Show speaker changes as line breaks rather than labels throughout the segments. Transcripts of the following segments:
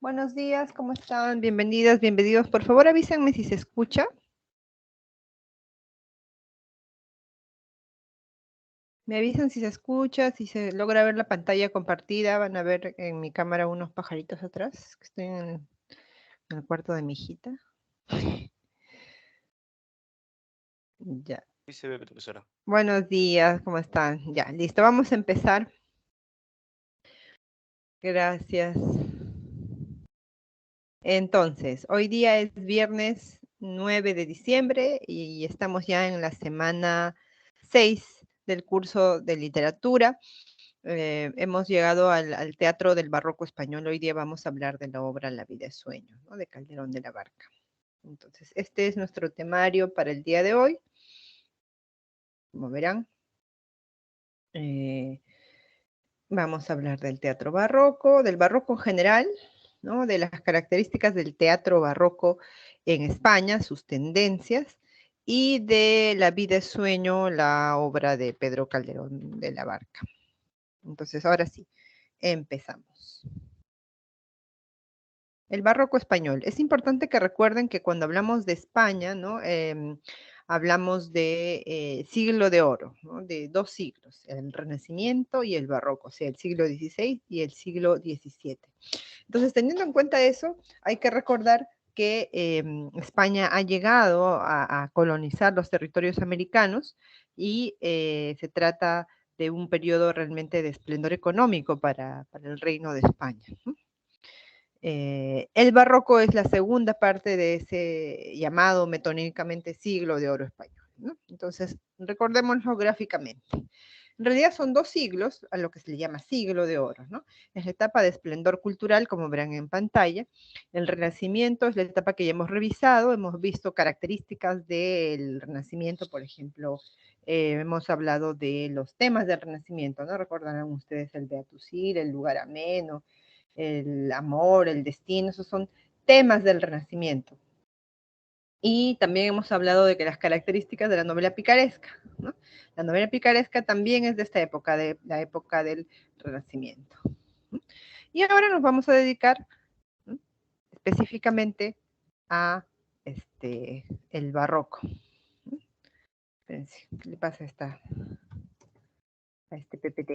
Buenos días, ¿cómo están? Bienvenidas, bienvenidos. Por favor, avísenme si se escucha. Me avisan si se escucha, si se logra ver la pantalla compartida. Van a ver en mi cámara unos pajaritos atrás, que estoy en el cuarto de mi hijita. Ya.
Sí se ve, profesora.
Buenos días, ¿cómo están? Ya, listo, vamos a empezar. Gracias. Entonces, hoy día es viernes 9 de diciembre y estamos ya en la semana 6 del curso de literatura. Hemos llegado al teatro del barroco español. Hoy día vamos a hablar de la obra La vida es sueño, ¿no? De Calderón de la Barca. Entonces, este es nuestro temario para el día de hoy. Como verán, eh, vamos a hablar del barroco en general, ¿no? De las características del teatro barroco en España, sus tendencias, y de La vida es sueño, la obra de Pedro Calderón de la Barca. Entonces, ahora sí, empezamos. El barroco español. Es importante que recuerden que cuando hablamos de España, ¿no? Hablamos de siglo de oro, ¿no? De dos siglos, el Renacimiento y el barroco, o sea, el siglo XVI y el siglo XVII. Entonces, teniendo en cuenta eso, hay que recordar que España ha llegado a colonizar los territorios americanos y se trata de un periodo realmente de esplendor económico para el reino de España, ¿no? El barroco es la segunda parte de ese llamado metonímicamente siglo de oro español, ¿no? Entonces, recordémoslo gráficamente. En realidad son dos siglos, a lo que se le llama siglo de oro, ¿no? Es la etapa de esplendor cultural, como verán en pantalla. El Renacimiento es la etapa que ya hemos revisado, hemos visto características del Renacimiento, por ejemplo, hemos hablado de los temas del Renacimiento, ¿no? Recordarán ustedes el Beatus Irae, el lugar ameno, el amor, el destino, esos son temas del Renacimiento. Y también hemos hablado de que las características de la novela picaresca, ¿no? La novela picaresca también es de esta época, de la época del Renacimiento. Y ahora nos vamos a dedicar, ¿no? Específicamente a el barroco. Espérense, ¿qué le pasa a este PPT?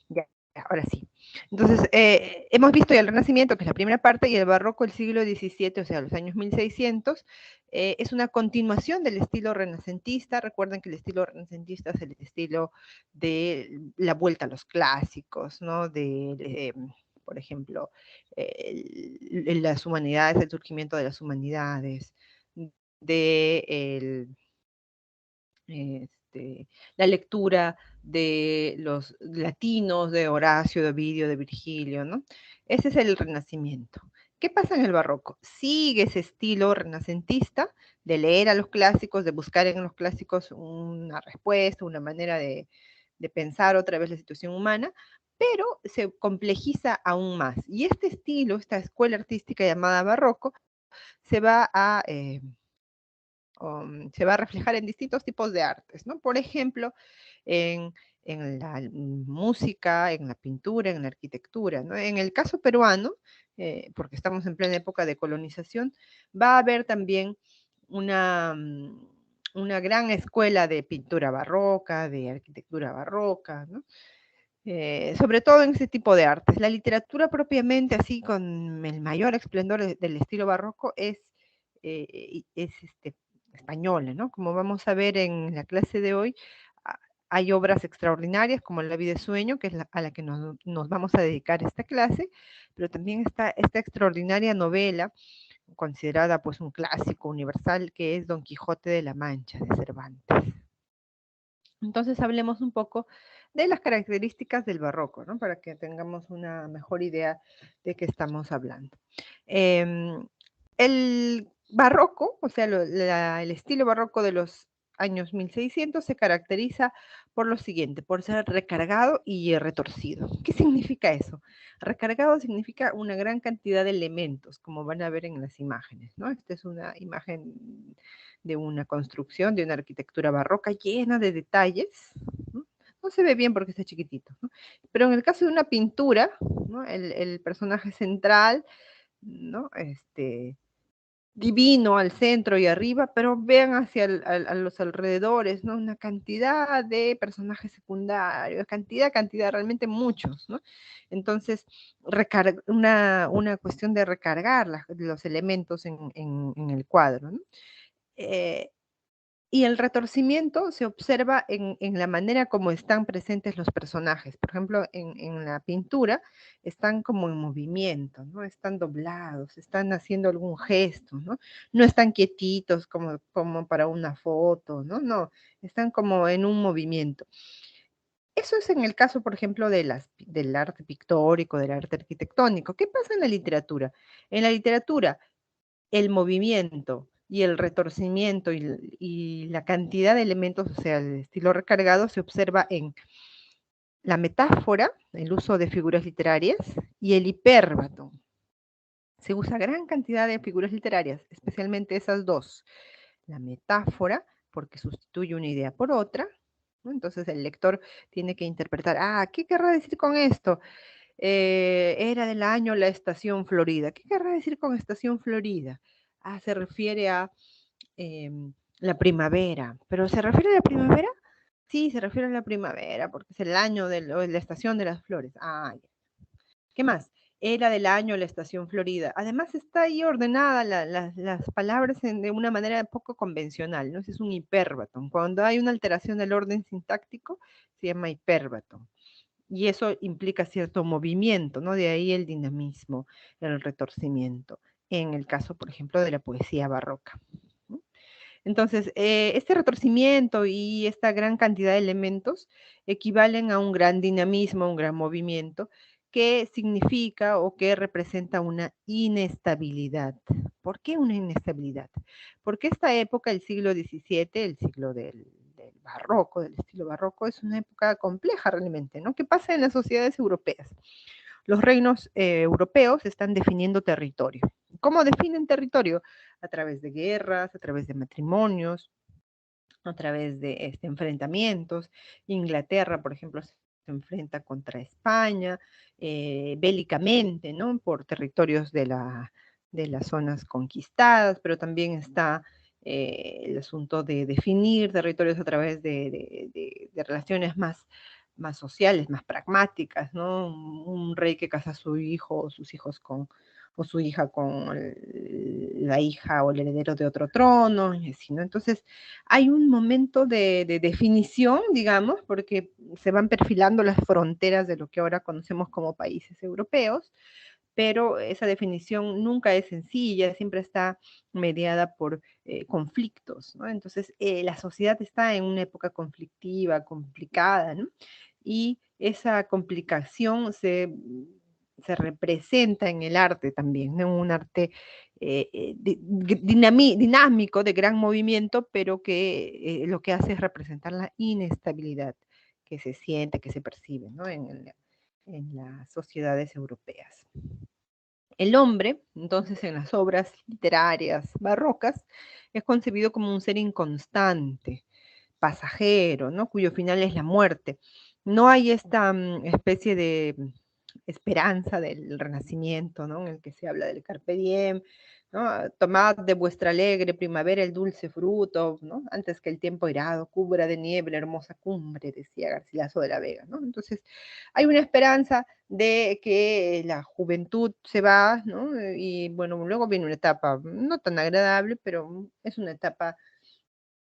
Ya, ahora sí. Entonces, hemos visto ya el Renacimiento, que es la primera parte, y el Barroco, el siglo XVII, o sea, los años 1600, es una continuación del estilo renacentista. Recuerden que el estilo renacentista es el estilo de la vuelta a los clásicos, ¿no? Por ejemplo, las humanidades, el surgimiento de las humanidades, de la lectura de los latinos, de Horacio, de Ovidio, de Virgilio, ¿no? Ese es el Renacimiento. ¿Qué pasa en el Barroco? Sigue ese estilo renacentista de leer a los clásicos, de buscar en los clásicos una respuesta, una manera de pensar otra vez la situación humana, pero se complejiza aún más. Y este estilo, esta escuela artística llamada Barroco, se va a se va a reflejar en distintos tipos de artes, ¿no? Por ejemplo, en, en la música, en la pintura, en la arquitectura, ¿no? En el caso peruano, porque estamos en plena época de colonización, va a haber también una, una gran escuela de pintura barroca, de arquitectura barroca, ¿no? Sobre todo en ese tipo de artes. La literatura propiamente, así con el mayor esplendor del estilo barroco, es española, ¿no? Como vamos a ver en la clase de hoy, hay obras extraordinarias como La vida de sueño, que es a la que nos vamos a dedicar esta clase, pero también está esta extraordinaria novela, considerada pues un clásico universal, que es Don Quijote de la Mancha, de Cervantes. Entonces hablemos un poco de las características del barroco, ¿no? Para que tengamos una mejor idea de qué estamos hablando. El barroco, o sea, el estilo barroco de los años 1600 se caracteriza por lo siguiente, por ser recargado y retorcido. ¿Qué significa eso? Recargado significa una gran cantidad de elementos, como van a ver en las imágenes, ¿no? Esta es una imagen de una construcción, de una arquitectura barroca llena de detalles, ¿no? no se ve bien porque está chiquitito, ¿no? Pero en el caso de una pintura, ¿no? El personaje central, ¿no? Divino al centro y arriba, pero vean hacia a los alrededores, ¿no? Una cantidad de personajes secundarios, cantidad, realmente muchos, ¿no? Entonces, una cuestión de recargar los elementos en el cuadro, ¿no? Eh, y el retorcimiento se observa en la manera como están presentes los personajes. Por ejemplo, en la pintura están como en movimiento, ¿no? Están doblados, están haciendo algún gesto, ¿no? No están quietitos como para una foto, ¿no? No, están como en un movimiento. Eso es en el caso, por ejemplo, del arte pictórico, del arte arquitectónico. ¿Qué pasa en la literatura? En la literatura, el movimiento y el retorcimiento y la cantidad de elementos, o sea, el estilo recargado, se observa en la metáfora, el uso de figuras literarias, y el hipérbato. Se usa gran cantidad de figuras literarias, especialmente esas dos. La metáfora, porque sustituye una idea por otra, ¿no? Entonces el lector tiene que interpretar, ¿qué querrá decir con esto? Era del año la estación florida. ¿Qué querrá decir con estación florida? Se refiere a la primavera. ¿Pero se refiere a la primavera? Sí, se refiere a la primavera, porque es el año de la estación de las flores. Ya. ¿Qué más? Era del año la estación florida. Además está ahí ordenada las palabras de una manera poco convencional, ¿no? Ese es un hipérbaton. Cuando hay una alteración del orden sintáctico, se llama hipérbaton. Y eso implica cierto movimiento, ¿no? De ahí el dinamismo, el retorcimiento, en el caso, por ejemplo, de la poesía barroca. ¿No? Entonces, este retorcimiento y esta gran cantidad de elementos equivalen a un gran dinamismo, un gran movimiento, que significa o que representa una inestabilidad. ¿Por qué una inestabilidad? Porque esta época, el siglo XVII, el siglo del barroco, del estilo barroco, es una época compleja realmente, ¿no? ¿Qué pasa en las sociedades europeas? Los reinos europeos están definiendo territorio. ¿Cómo definen territorio? A través de guerras, a través de matrimonios, a través de enfrentamientos. Inglaterra, por ejemplo, se enfrenta contra España bélicamente, ¿no? Por territorios de las zonas conquistadas, pero también está el asunto de definir territorios a través de relaciones más sociales, más pragmáticas, ¿no? Un rey que casa a su hijo o sus hijos o su hija con la hija o el heredero de otro trono, y así, ¿no? Entonces, hay un momento de definición, digamos, porque se van perfilando las fronteras de lo que ahora conocemos como países europeos, pero esa definición nunca es sencilla, siempre está mediada por conflictos, ¿no? Entonces, la sociedad está en una época conflictiva, complicada, ¿no? Y esa complicación se representa en el arte también, ¿no? Un arte dinámico, de gran movimiento, pero que lo que hace es representar la inestabilidad que se siente, que se percibe, ¿no? En las sociedades europeas. El hombre, entonces, en las obras literarias barrocas, es concebido como un ser inconstante, pasajero, ¿no? Cuyo final es la muerte. No hay esta especie de esperanza del renacimiento, ¿no? En el que se habla del carpe diem, ¿no? Tomad de vuestra alegre primavera el dulce fruto, ¿no? Antes que el tiempo irado cubra de nieve la hermosa cumbre, decía Garcilaso de la Vega, ¿no? Entonces, hay una esperanza de que la juventud se va, ¿no? Y bueno, luego viene una etapa no tan agradable, pero es una etapa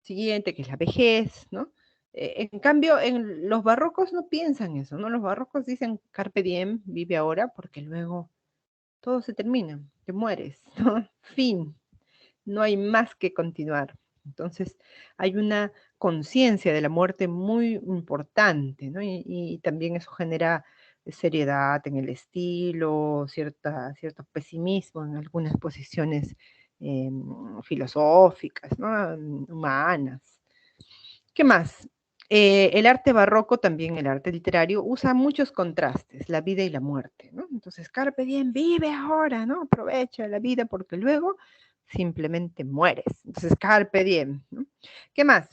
siguiente, que es la vejez, ¿no? En cambio, en los barrocos no piensan eso, ¿no? Los barrocos dicen carpe diem, vive ahora, porque luego todo se termina, te mueres, ¿no? Fin, no hay más que continuar. Entonces, hay una conciencia de la muerte muy importante, ¿no? Y también eso genera seriedad en el estilo, cierto pesimismo en algunas posiciones filosóficas, ¿no? Humanas. ¿Qué más? El arte barroco, también el arte literario, usa muchos contrastes, la vida y la muerte, ¿no? Entonces, carpe diem, vive ahora, ¿no? Aprovecha la vida porque luego simplemente mueres. Entonces, carpe diem, ¿no? ¿Qué más?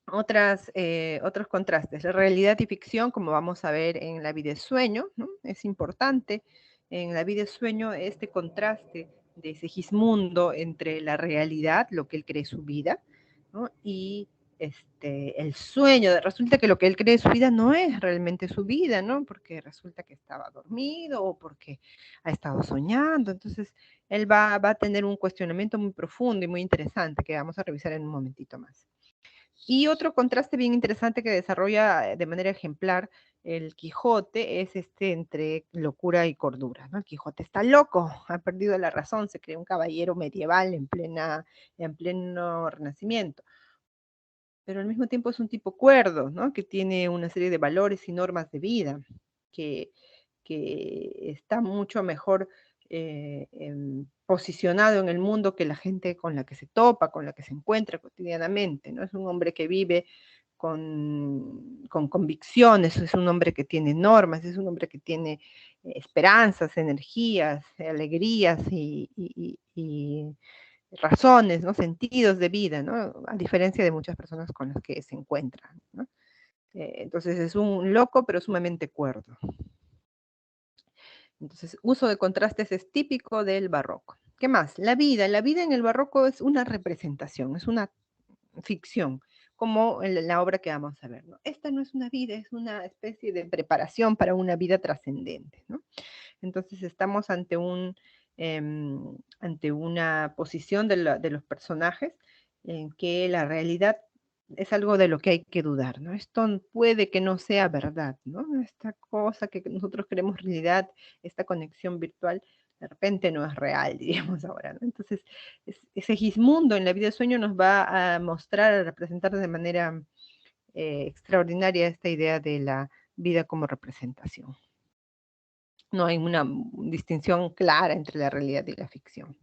Otros contrastes, la realidad y ficción, como vamos a ver en La vida es sueño, ¿no? Es importante en La vida es sueño este contraste de Segismundo entre la realidad, lo que él cree su vida, ¿no? Y el sueño. Resulta que lo que él cree su vida no es realmente su vida, ¿no? Porque resulta que estaba dormido o porque ha estado soñando. Entonces, él va a tener un cuestionamiento muy profundo y muy interesante que vamos a revisar en un momentito más. Y otro contraste bien interesante que desarrolla de manera ejemplar el Quijote es entre locura y cordura, ¿no? El Quijote está loco, ha perdido la razón, se cree un caballero medieval en pleno Renacimiento, pero al mismo tiempo es un tipo cuerdo, ¿no? Que tiene una serie de valores y normas de vida, que, que está mucho mejor posicionado en el mundo que la gente con la que se topa, con la que se encuentra cotidianamente, ¿no? Es un hombre que vive con convicciones, es un hombre que tiene normas, es un hombre que tiene esperanzas, energías, alegrías y razones, ¿no? Sentidos de vida, ¿no? A diferencia de muchas personas con las que se encuentran, ¿no? Entonces es un loco, pero sumamente cuerdo. Entonces, uso de contrastes es típico del barroco. ¿Qué más? La vida. La vida en el barroco es una representación, es una ficción, como en la obra que vamos a ver, ¿no? Esta no es una vida, es una especie de preparación para una vida trascendente, ¿no? Entonces estamos ante una posición de los personajes en que la realidad es algo de lo que hay que dudar, ¿no? Esto puede que no sea verdad, ¿no? Esta cosa que nosotros creemos realidad, esta conexión virtual, de repente no es real, diríamos ahora, ¿no? Entonces, ese Gismundo en la vida de sueño nos va a mostrar, a representar de manera extraordinaria esta idea de la vida como representación. No hay una distinción clara entre la realidad y la ficción.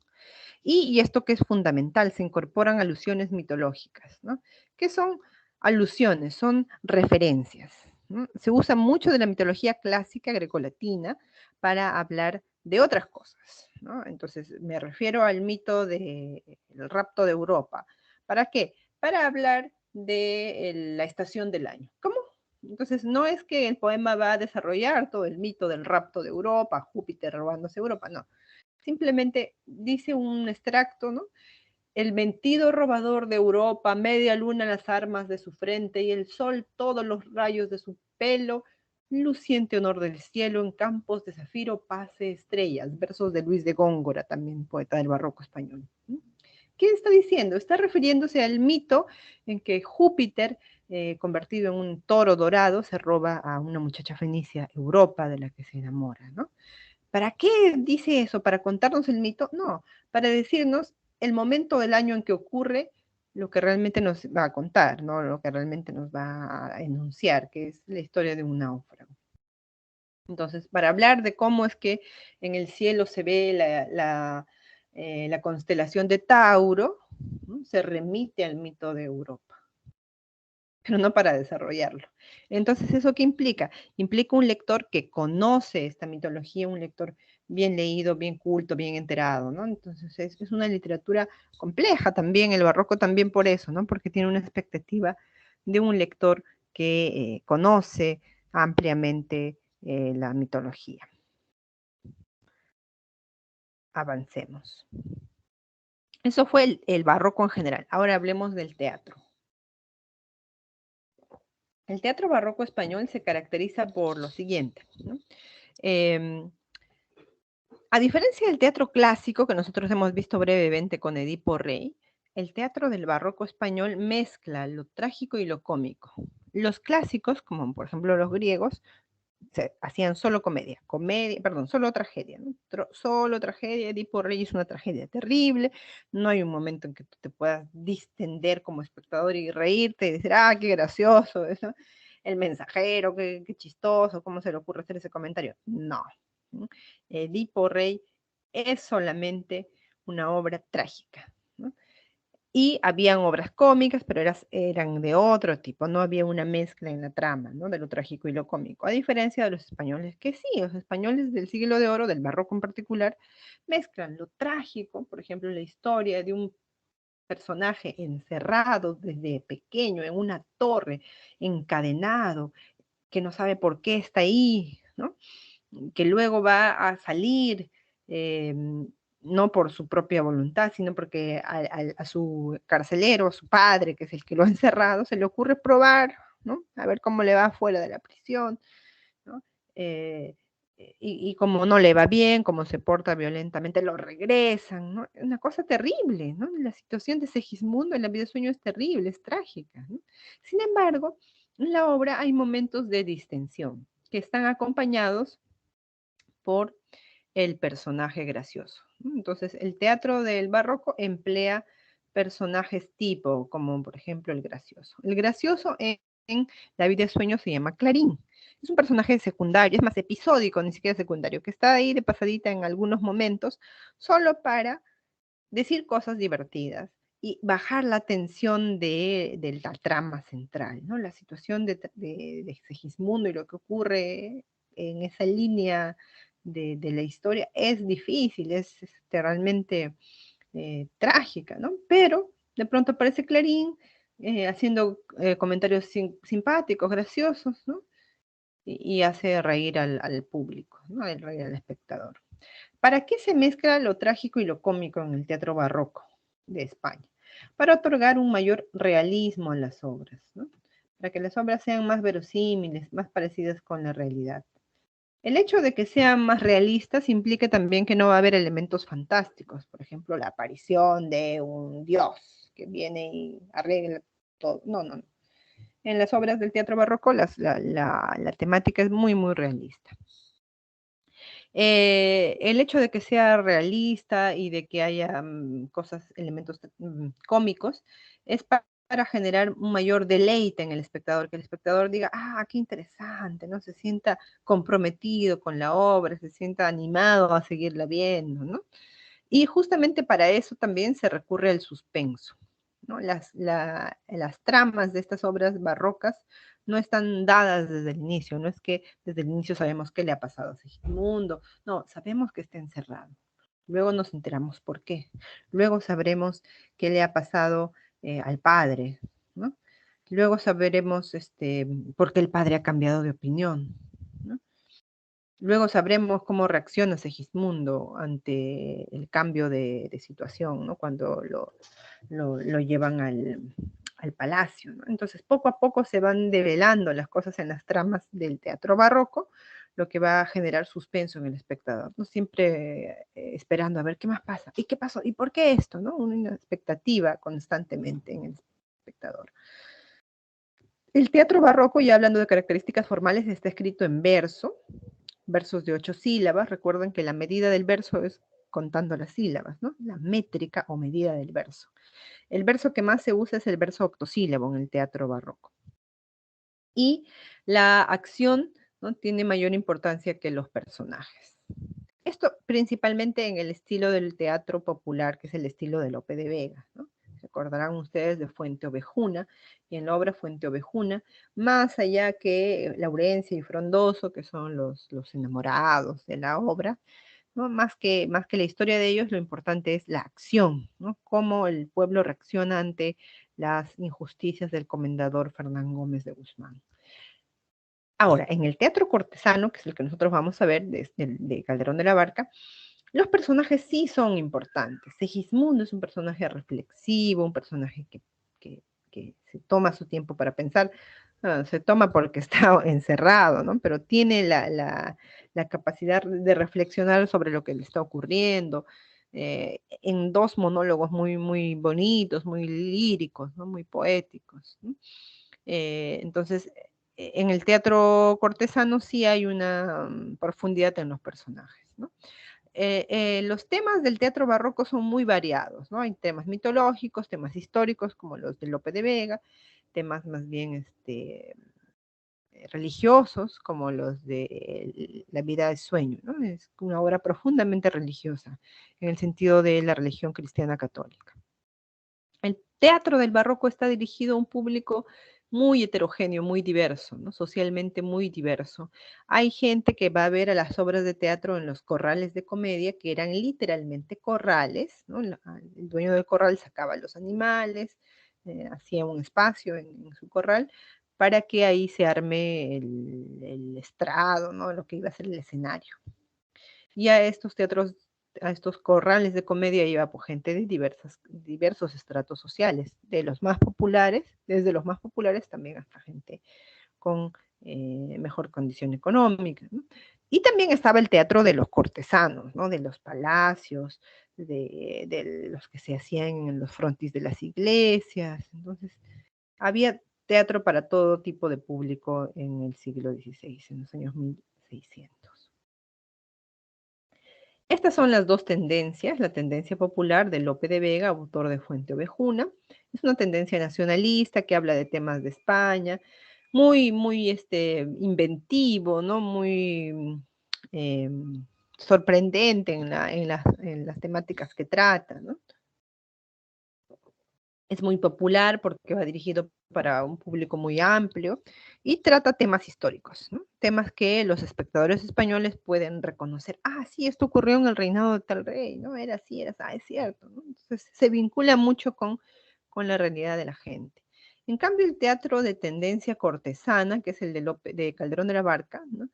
Y esto que es fundamental, se incorporan alusiones mitológicas, ¿no? ¿Qué son alusiones? Son referencias, ¿no? Se usa mucho de la mitología clásica grecolatina para hablar de otras cosas, ¿no? Entonces, me refiero al mito del rapto de Europa. ¿Para qué? Para hablar de la estación del año. ¿Cómo? Entonces, no es que el poema va a desarrollar todo el mito del rapto de Europa, Júpiter robándose Europa, no. Simplemente dice un extracto, ¿no? El mentido robador de Europa, media luna las armas de su frente y el sol todos los rayos de su pelo, luciente honor del cielo en campos de zafiro pase estrellas, versos de Luis de Góngora, también poeta del barroco español. ¿Qué está diciendo? Está refiriéndose al mito en que Júpiter, convertido en un toro dorado, se roba a una muchacha fenicia, Europa, de la que se enamora, ¿no? ¿Para qué dice eso? ¿Para contarnos el mito? No, para decirnos el momento del año en que ocurre lo que realmente nos va a contar, ¿no? Lo que realmente nos va a enunciar, que es la historia de un náufrago. Entonces, para hablar de cómo es que en el cielo se ve la constelación de Tauro, ¿no? Se remite al mito de Europa, pero no para desarrollarlo. Entonces, ¿eso qué implica? Implica un lector que conoce esta mitología, un lector bien leído, bien culto, bien enterado, ¿no? Entonces, es una literatura compleja también, el barroco también por eso, ¿no? Porque tiene una expectativa de un lector que conoce ampliamente la mitología. Avancemos. Eso fue el barroco en general. Ahora hablemos del teatro. El teatro barroco español se caracteriza por lo siguiente, ¿no? Eh, a diferencia del teatro clásico que nosotros hemos visto brevemente con Edipo Rey, el teatro del barroco español mezcla lo trágico y lo cómico. Los clásicos, como por ejemplo los griegos, hacían solo perdón, solo tragedia, ¿no? Solo tragedia, Edipo Rey es una tragedia terrible, no hay un momento en que tú te puedas distender como espectador y reírte y decir, ah, qué gracioso, eso. El mensajero, qué chistoso, cómo se le ocurre hacer ese comentario. No. Edipo Rey es solamente una obra trágica, ¿no? Y habían obras cómicas, pero eran de otro tipo, no había una mezcla en la trama, ¿no? De lo trágico y lo cómico, a diferencia de los españoles, que sí, los españoles del siglo de oro, del barroco en particular, mezclan lo trágico, por ejemplo, la historia de un personaje encerrado desde pequeño en una torre, encadenado, que no sabe por qué está ahí, ¿no? Que luego va a salir, no por su propia voluntad, sino porque a su carcelero, a su padre, que es el que lo ha encerrado, se le ocurre probar, ¿no? A ver cómo le va fuera de la prisión, ¿no? Eh, y como no le va bien, como se porta violentamente, lo regresan, ¿no? Es una cosa terrible, ¿no? La situación de Segismundo en la vida de sueño es terrible, es trágica, ¿no? Sin embargo, en la obra hay momentos de distensión que están acompañados por el personaje gracioso, ¿no? Entonces, el teatro del barroco emplea personajes tipo, como por ejemplo el gracioso. El gracioso en La vida de sueño se llama Clarín. Es un personaje secundario, es más episódico, ni siquiera secundario, que está ahí de pasadita en algunos momentos, solo para decir cosas divertidas y bajar la tensión de la trama central, ¿no? La situación de Segismundo y lo que ocurre en esa línea de la historia es difícil, es realmente trágica, ¿no? Pero de pronto aparece Clarín haciendo comentarios simpáticos, graciosos, ¿no? Y hace reír al público, ¿no? El reír al espectador. ¿Para qué se mezcla lo trágico y lo cómico en el teatro barroco de España? Para otorgar un mayor realismo a las obras, ¿no? Para que las obras sean más verosímiles, más parecidas con la realidad. El hecho de que sean más realistas implica también que no va a haber elementos fantásticos, por ejemplo, la aparición de un dios que viene y arregla todo. No, no, no. En las obras del teatro barroco la temática es muy, muy realista. El hecho de que sea realista y de que haya cosas, elementos cómicos, es para generar un mayor deleite en el espectador, que el espectador diga, ah, qué interesante, ¿no? Se sienta comprometido con la obra, se sienta animado a seguirla viendo, ¿no? Y justamente para eso también se recurre al suspenso, ¿no? Las tramas de estas obras barrocas no están dadas desde el inicio, no es que desde el inicio sabemos qué le ha pasado a Segismundo, no, sabemos que está encerrado. Luego nos enteramos por qué. Luego sabremos qué le ha pasado al padre, ¿no? Luego sabremos por qué el padre ha cambiado de opinión, ¿no? Luego sabremos cómo reacciona Segismundo ante el cambio de situación, ¿no? Cuando lo llevan al palacio, ¿no? Entonces, poco a poco se van develando las cosas en las tramas del teatro barroco, lo que va a generar suspenso en el espectador, ¿no? Siempre esperando a ver qué más pasa, y qué pasó, y por qué esto, ¿no? Una expectativa constantemente en el espectador. El teatro barroco, ya hablando de características formales, está escrito en verso, versos de 8 sílabas. Recuerden que la medida del verso es contando las sílabas, ¿no? La métrica o medida del verso. El verso que más se usa es el verso octosílabo en el teatro barroco. Y la acción, ¿no? Tiene mayor importancia que los personajes. Esto principalmente en el estilo del teatro popular, que es el estilo de Lope de Vega, ¿no? Recordarán ustedes de Fuente Ovejuna, y en la obra Fuente Ovejuna, más allá que Laurencia y Frondoso, que son los enamorados de la obra, ¿no? Más que la historia de ellos, lo importante es la acción, ¿no? Cómo el pueblo reacciona ante las injusticias del comendador Fernán Gómez de Guzmán. Ahora, en el teatro cortesano, que es el que nosotros vamos a ver de Calderón de la Barca, los personajes sí son importantes. Segismundo es un personaje reflexivo, un personaje que, que se toma su tiempo para pensar. Se toma porque está encerrado, ¿no? Pero tiene la capacidad de reflexionar sobre lo que le está ocurriendo, en dos monólogos muy, muy bonitos, muy líricos, ¿no? Muy poéticos, ¿no? Entonces, en el teatro cortesano sí hay una profundidad en los personajes, ¿no? Los temas del teatro barroco son muy variados, ¿no? Hay temas mitológicos, temas históricos, como los de Lope de Vega, temas más bien religiosos, como los de La vida de sueño, ¿no? Es una obra profundamente religiosa, en el sentido de la religión cristiana católica. El teatro del barroco está dirigido a un público muy heterogéneo, muy diverso, ¿no? Socialmente muy diverso. Hay gente que va a ver a las obras de teatro en los corrales de comedia, que eran literalmente corrales, ¿no? El dueño del corral sacaba los animales, hacía un espacio en su corral para que ahí se arme el estrado, ¿no? Lo que iba a ser el escenario. Y a estos teatros, a estos corrales de comedia iba pues, gente de diversos estratos sociales, de los más populares, desde los más populares también hasta gente con mejor condición económica, ¿no? Y también estaba el teatro de los cortesanos, ¿no? De los palacios, de los que se hacían en los frontis de las iglesias. Entonces, había teatro para todo tipo de público en el siglo XVI, en los años 1600. Estas son las dos tendencias, la tendencia popular de Lope de Vega, autor de Fuente Ovejuna, es una tendencia nacionalista que habla de temas de España, muy inventivo, ¿no? Muy eh, sorprendente en las temáticas que trata, ¿no? Es muy popular porque va dirigido para un público muy amplio y trata temas históricos, ¿no? Temas que los espectadores españoles pueden reconocer. Ah, sí, esto ocurrió en el reinado de tal rey, ¿no? Era así, era así, ah, es cierto, ¿no? Entonces se vincula mucho con la realidad de la gente. En cambio, el teatro de tendencia cortesana, que es el de Calderón de la Barca, ¿no?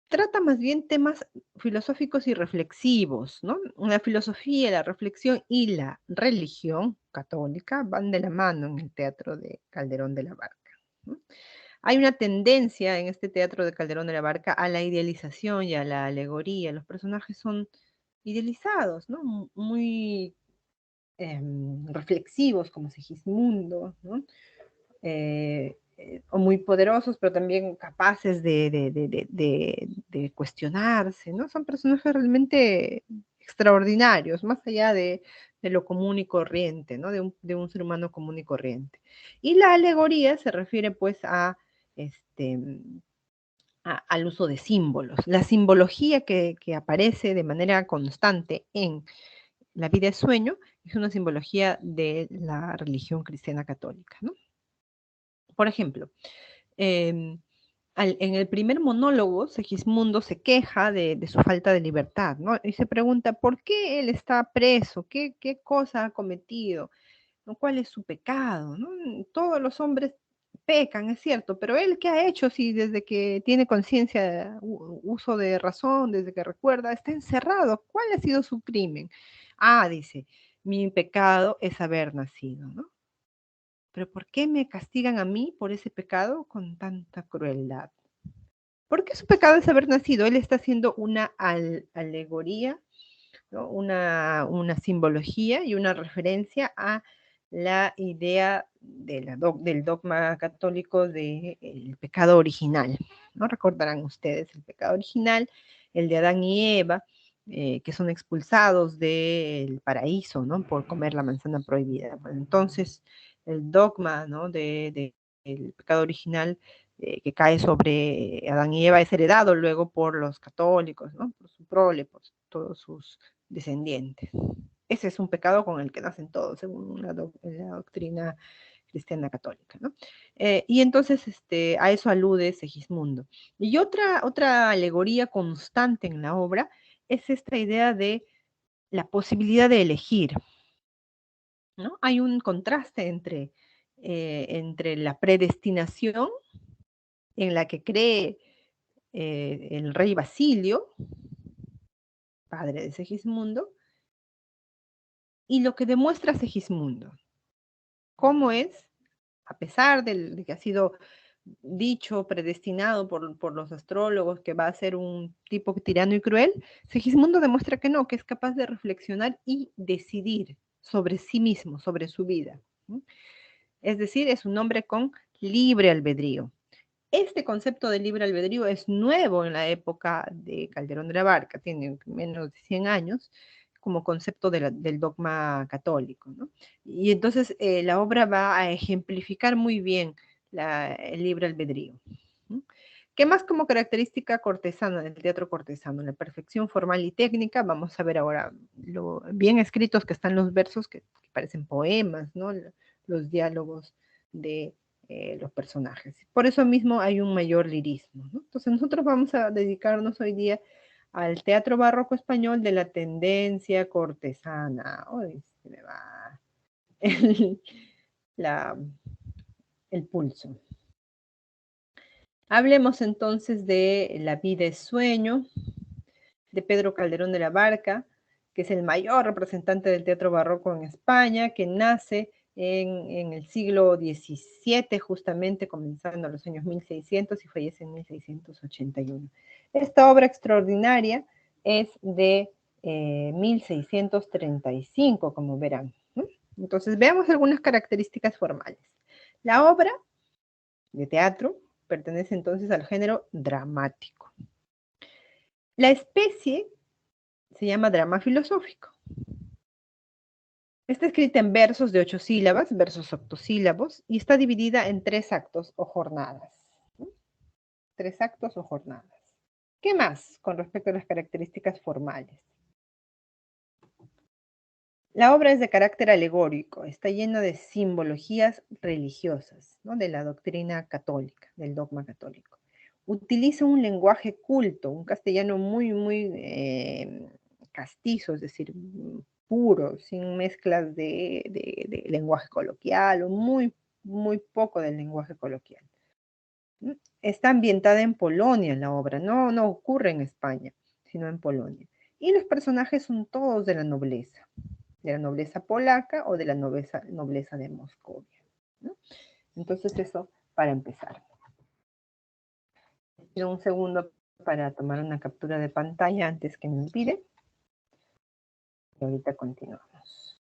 Trata más bien temas filosóficos y reflexivos, ¿no? La filosofía, la reflexión y la religión católica van de la mano en el teatro de Calderón de la Barca, ¿no? Hay una tendencia en este teatro de Calderón de la Barca a la idealización y a la alegoría. Los personajes son idealizados, ¿no? Muy reflexivos, como Segismundo, ¿no? O muy poderosos, pero también capaces de cuestionarse, ¿no? Son personajes realmente extraordinarios, más allá de lo común y corriente, ¿no? De un ser humano común y corriente. Y la alegoría se refiere pues este, al uso de símbolos. La simbología que aparece de manera constante en La vida es sueño es una simbología de la religión cristiana católica, ¿no? Por ejemplo, eh, en el primer monólogo, Segismundo se queja de su falta de libertad, ¿no? Y se pregunta, ¿por qué él está preso? ¿Qué cosa ha cometido? ¿No? ¿Cuál es su pecado? ¿No? Todos los hombres pecan, es cierto, pero él qué ha hecho si desde que tiene conciencia, uso de razón, desde que recuerda, está encerrado? ¿Cuál ha sido su crimen? Ah, dice, mi pecado es haber nacido, ¿no? Pero ¿por qué me castigan a mí por ese pecado con tanta crueldad? ¿Por qué su pecado es haber nacido? Él está haciendo una alegoría, ¿no? Una simbología y una referencia a la idea del dogma católico del pecado original. ¿No? Recordarán ustedes el pecado original, el de Adán y Eva, que son expulsados del paraíso, ¿no? Por comer la manzana prohibida. Bueno, entonces, el dogma, ¿no? el pecado original que cae sobre Adán y Eva es heredado luego por los católicos, ¿no? Por su prole, por todos sus descendientes. Ese es un pecado con el que nacen todos, según la doctrina cristiana católica, ¿no? Y entonces a eso alude Segismundo. Y otra alegoría constante en la obra es esta idea de la posibilidad de elegir, ¿no? Hay un contraste entre la predestinación en la que cree el rey Basilio, padre de Segismundo, y lo que demuestra Segismundo. ¿Cómo es, a pesar de que ha sido dicho, predestinado por los astrólogos, que va a ser un tipo tirano y cruel? Segismundo demuestra que no, que es capaz de reflexionar y decidir sobre sí mismo, sobre su vida. Es decir, es un hombre con libre albedrío. Este concepto de libre albedrío es nuevo en la época de Calderón de la Barca, tiene menos de 100 años, como concepto del dogma católico, ¿no? Y entonces la obra va a ejemplificar muy bien el libre albedrío, ¿no? ¿Qué más como característica cortesana del teatro cortesano? La perfección formal y técnica. Vamos a ver ahora lo bien escritos que están los versos que parecen poemas, ¿no? Los diálogos de los personajes. Por eso mismo hay un mayor lirismo, ¿no? Entonces nosotros vamos a dedicarnos hoy día al teatro barroco español de la tendencia cortesana. Hoy se me va el, la, el pulso. Hablemos entonces de La vida es sueño, de Pedro Calderón de la Barca, que es el mayor representante del teatro barroco en España, que nace en el siglo XVII, justamente comenzando en los años 1600 y fallece en 1681. Esta obra extraordinaria es de 1635, como verán, ¿no? Entonces, veamos algunas características formales. La obra de teatro pertenece entonces al género dramático. La especie se llama drama filosófico. Está escrita en versos de 8 sílabas, versos octosílabos, y está dividida en 3 actos o jornadas. 3 actos o jornadas. ¿Qué más con respecto a las características formales? La obra es de carácter alegórico, está llena de simbologías religiosas, ¿no? De la doctrina católica, del dogma católico. Utiliza un lenguaje culto, un castellano muy castizo, es decir, puro, sin mezclas de lenguaje coloquial o muy poco del lenguaje coloquial. Está ambientada en Polonia la obra, no ocurre en España, sino en Polonia. Y los personajes son todos de la nobleza polaca o de la nobleza de Moscovia, ¿no? Entonces eso para empezar. Pido un segundo para tomar una captura de pantalla antes que me olvide. Y ahorita continuamos.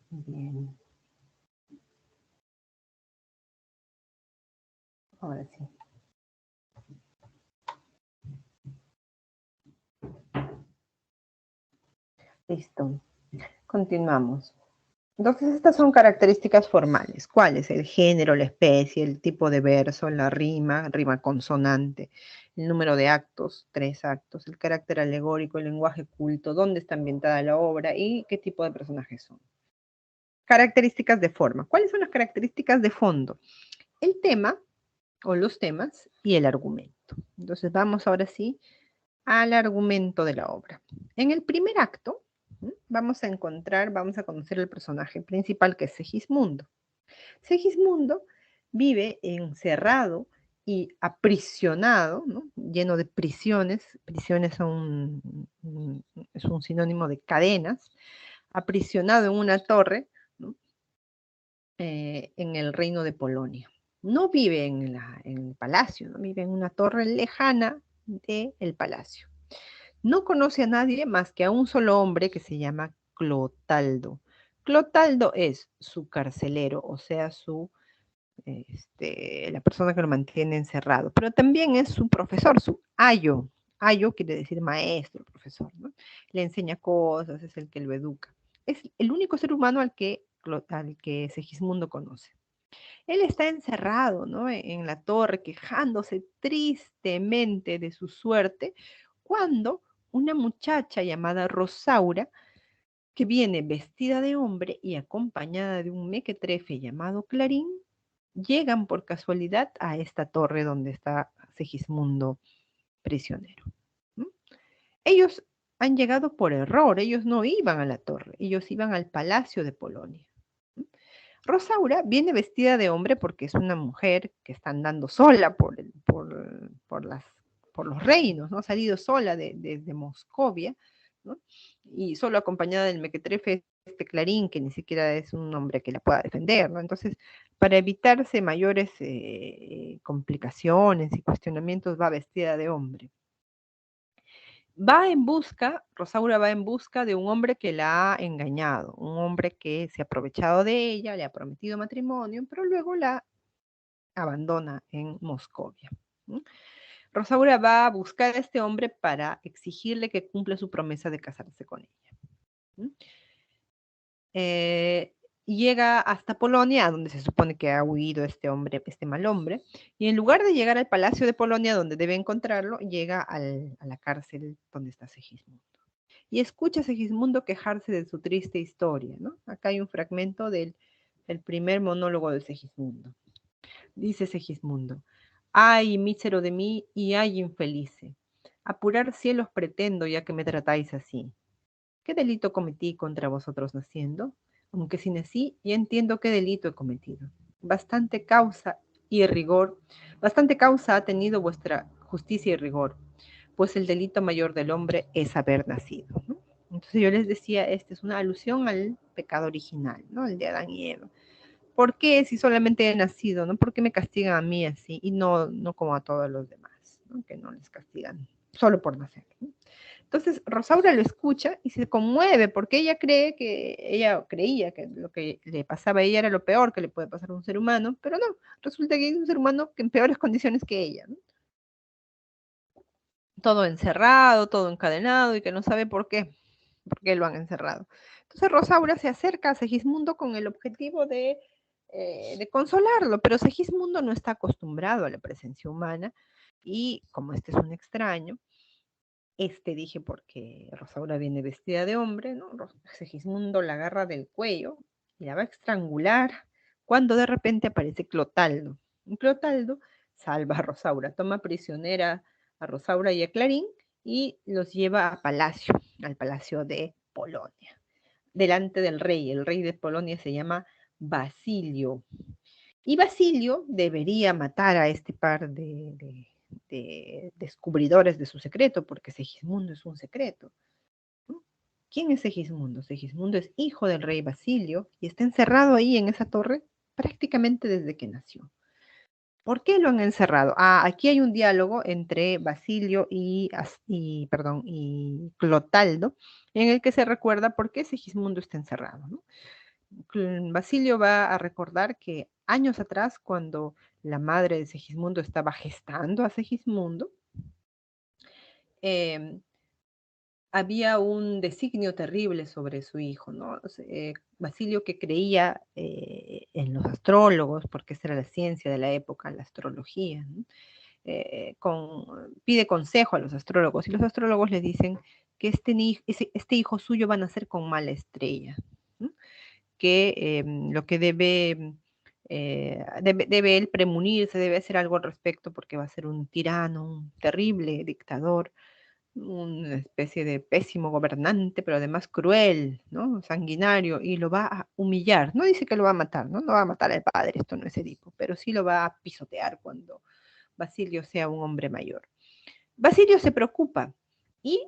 Bien. Ahora sí. Listo. Continuamos. Entonces, estas son características formales. ¿Cuáles? El género, la especie, el tipo de verso, la rima consonante, el número de actos, 3 actos, el carácter alegórico, el lenguaje culto, dónde está ambientada la obra y qué tipo de personajes son. Características de forma. ¿Cuáles son las características de fondo? El tema o los temas y el argumento. Entonces, vamos ahora sí al argumento de la obra. En el primer acto, vamos a conocer el personaje principal, que es Segismundo. Segismundo vive encerrado y aprisionado, ¿no? Lleno de prisiones. Prisiones es un sinónimo de cadenas. Aprisionado en una torre, ¿no? En el reino de Polonia. No vive en el palacio, ¿no? Vive en una torre lejana del palacio. No conoce a nadie más que a un solo hombre que se llama Clotaldo. Clotaldo es su carcelero, o sea, la persona que lo mantiene encerrado, pero también es su profesor, su ayo. Ayo quiere decir maestro, profesor, ¿no? Le enseña cosas, es el que lo educa. Es el único ser humano al que Segismundo conoce. Él está encerrado, ¿no? En la torre, quejándose tristemente de su suerte, cuando una muchacha llamada Rosaura, que viene vestida de hombre y acompañada de un mequetrefe llamado Clarín, llegan por casualidad a esta torre donde está Segismundo prisionero. ¿Mm? Ellos han llegado por error, ellos no iban a la torre, ellos iban al palacio de Polonia. Rosaura viene vestida de hombre porque es una mujer que está andando sola por los reinos, ¿no? Ha salido sola de Moscovia, ¿no? Y solo acompañada del mequetrefe Clarín, que ni siquiera es un hombre que la pueda defender, ¿no? Entonces, para evitarse mayores complicaciones y cuestionamientos, va vestida de hombre. Rosaura va en busca de un hombre que la ha engañado, un hombre que se ha aprovechado de ella, le ha prometido matrimonio, pero luego la abandona en Moscovia. Rosaura va a buscar a este hombre para exigirle que cumpla su promesa de casarse con ella. y llega hasta Polonia, donde se supone que ha huido este hombre, este mal hombre, y en lugar de llegar al palacio de Polonia, donde debe encontrarlo, llega a la cárcel donde está Segismundo. Y escucha a Segismundo quejarse de su triste historia, ¿no? Acá hay un fragmento del primer monólogo de Segismundo. Dice Segismundo: ay, mísero de mí, y ay, infelice. Apurar cielos pretendo, ya que me tratáis así. ¿Qué delito cometí contra vosotros naciendo? Aunque si nací, ya entiendo qué delito he cometido. Bastante causa y rigor, bastante causa ha tenido vuestra justicia y rigor, pues el delito mayor del hombre es haber nacido, ¿no? Entonces yo les decía, esta es una alusión al pecado original, ¿no? El de Adán y Eva. ¿Por qué si solamente he nacido, no? ¿Por qué me castigan a mí así y no como a todos los demás, ¿no? Que no les castigan solo por nacer, ¿no? Entonces Rosaura lo escucha y se conmueve porque ella creía que lo que le pasaba a ella era lo peor que le puede pasar a un ser humano, pero no, resulta que es un ser humano que en peores condiciones que ella, ¿no? Todo encerrado, todo encadenado y que no sabe por qué lo han encerrado. Entonces Rosaura se acerca a Segismundo con el objetivo de consolarlo, pero Segismundo no está acostumbrado a la presencia humana y como este es un extraño, dije porque Rosaura viene vestida de hombre, ¿no? Segismundo la agarra del cuello y la va a estrangular cuando de repente aparece Clotaldo. Y Clotaldo salva a Rosaura, toma prisionera a Rosaura y a Clarín y los lleva a palacio, al palacio de Polonia, delante del rey. El rey de Polonia se llama Basilio. Y Basilio debería matar a este par de descubridores de su secreto, porque Segismundo es un secreto, ¿no? ¿Quién es Segismundo? Segismundo es hijo del rey Basilio y está encerrado ahí en esa torre prácticamente desde que nació. ¿Por qué lo han encerrado? Aquí hay un diálogo entre Basilio y Clotaldo, en el que se recuerda por qué Segismundo está encerrado, ¿no? Basilio va a recordar que años atrás, cuando la madre de Segismundo estaba gestando a Segismundo, eh, había un designio terrible sobre su hijo, ¿no? Basilio, que creía en los astrólogos, porque esa era la ciencia de la época, la astrología, ¿no? Pide consejo a los astrólogos y los astrólogos le dicen que este hijo suyo va a nacer con mala estrella, ¿no? Que lo que debe él premunirse, debe hacer algo al respecto porque va a ser un tirano, un terrible dictador, una especie de pésimo gobernante, pero además cruel, ¿no? Sanguinario, y lo va a humillar. No dice que lo va a matar, ¿no? No va a matar al padre, esto no es Edipo, pero sí lo va a pisotear cuando Basilio sea un hombre mayor. Basilio se preocupa y